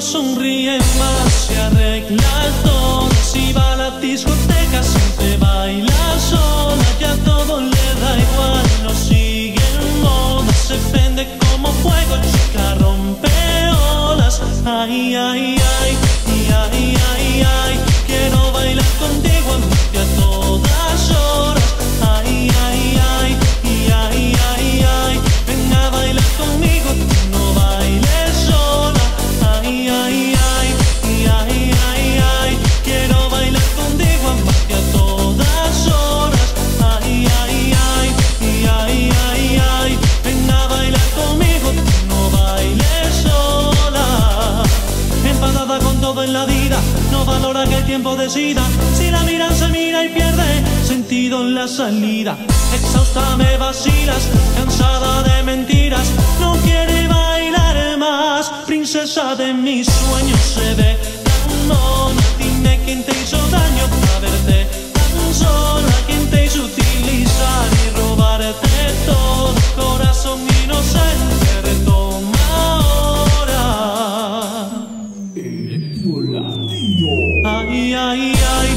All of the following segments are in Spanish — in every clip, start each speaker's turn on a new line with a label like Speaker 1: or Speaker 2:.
Speaker 1: sonríe más, se arregla todo. Si va a la discoteca siempre baila sola, ya todo le da igual, no sigue en moda. Se prende como fuego, chica rompe olas. Ay, ay, ay, ay, ay, ay, quiero bailar contigo a todas horas. Ay, ay, ay, ay, ay, ay, ven a bailar conmigo, tú no bailes sola. Ay, ay, ay, ay, ay, ay, quiero bailar contigo a todas horas. Ay, ay, ay, ay, ay, ay, ven a bailar conmigo, tú no bailes sola. Enfadada con todo en la vida, no valora que el tiempo decida. Si la miran se mira y pierde sentido en la salida. Exhausta me vacilas, cansada de mentiras, no quiere bailar más. Princesa de mis sueños se ve tan mona. Dime quién te hizo daño para verte tan sola. Quién te hizo utilizar y robarte todo. Corazón inocente, retoma ahora. Ay, ay, ay,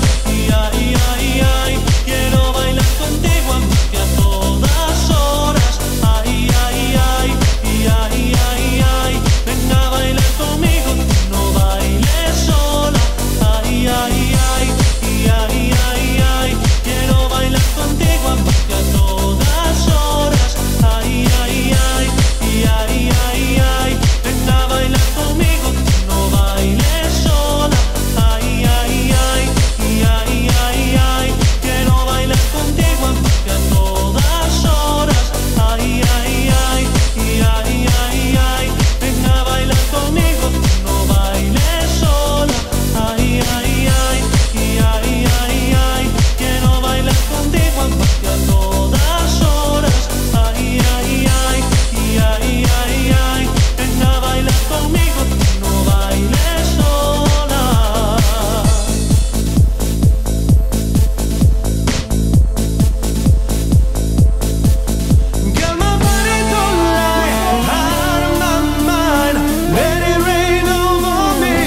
Speaker 1: ay, ay, ay, quiero bailar contigo a todas horas. Ay, ay, ay, ay, ay, ay, ven a bailar conmigo, tú no bailes sola. Ay, ay, ay, ay, ay, ay, quiero bailar contigo a todas horas. Ay, ay, ay, ay, ay, ay, ven a bailar conmigo, tú no bailes sola. Ay, ay, ay, ay, ay, ay, quiero bailar contigo a todas horas. Ay, ay, ay, ay, ay, ay, ven a bailar conmigo, tú no bailes sola. Ay, ay, ay, ay, ay, ay, quiero bailar contigo a todas horas. Ay, ay, ay, ay, ay, ay, ven a bailar conmigo, tú no bailes sola. Girl, my body don't lie, out of my mind, let it rain over me.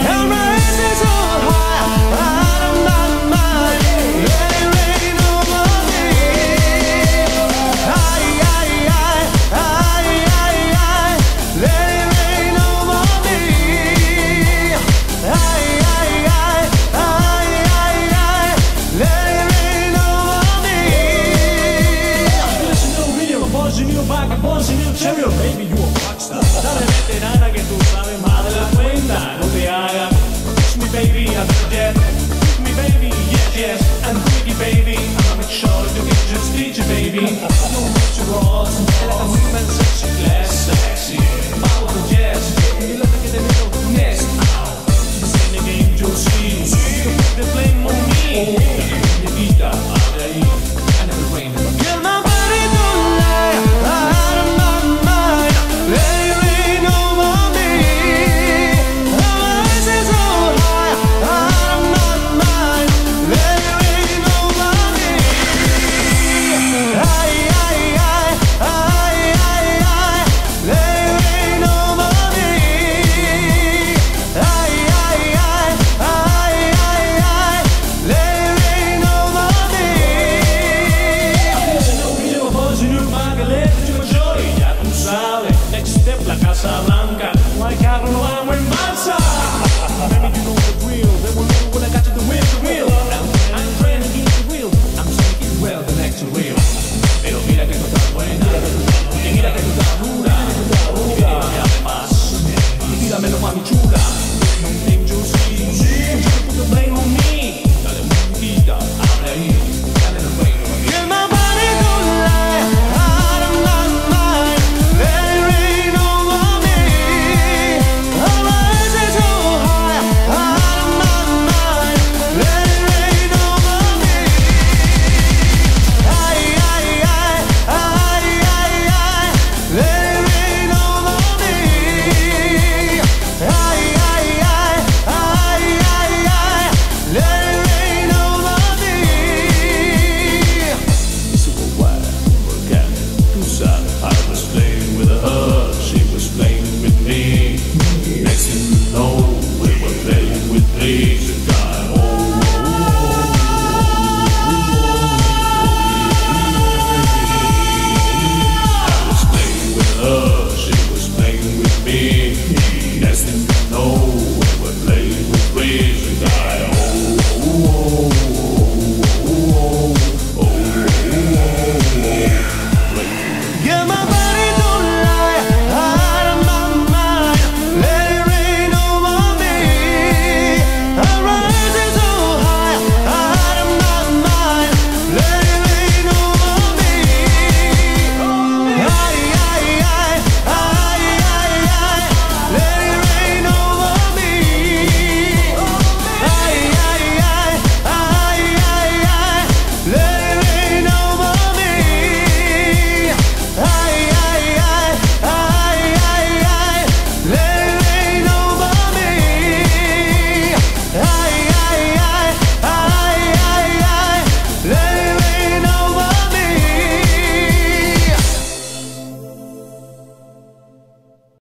Speaker 1: And my head is so high, out of my mind, let it rain over me. Ay, ay, ay, ay, ay, ay, let it rain over me. Ay, ay, ay, ay, ay, ay, let it rain over me.
Speaker 2: Tienes un nuevo video, voz y new back, voz y new cherry, baby, you a rockstar. Dale veterana que tú sabes más de la cuenta, no te hagas. Kiss me baby, I bet that. Kiss me baby, yes, yes. And freaky baby, I'ma make sure that you get just teach you baby. No mucho ross, like a woman sexy, class sexy. Powerful jazz, y lo que te veo, nest. This ain't a game to see. The flame on me. Nevita, abre ahí, and it will rain.
Speaker 1: Girl, my body don't lie, out of my mind, let it rain over me. My eyes is so high, out of my mind, let it rain over me. Ay, ay, ay, ay, ay, ay, let it rain over me. Ay, ay, ay, ay, ay, ay, let it rain over me.
Speaker 2: Tienes un nuevo video, voz y new back, let's do a joy. Ya tú sabes, next step, la Casa Blanca. No hay carro, no vamos en balsa. Baby, you know the drill. They will know when I got you the wheel, the wheel. I'm trying to get the wheel. I'm saying it well, the next real. Pero mira que tú estás buena. Y mira que tú estás dura. Y que me más. Y dígamelo, mami chula.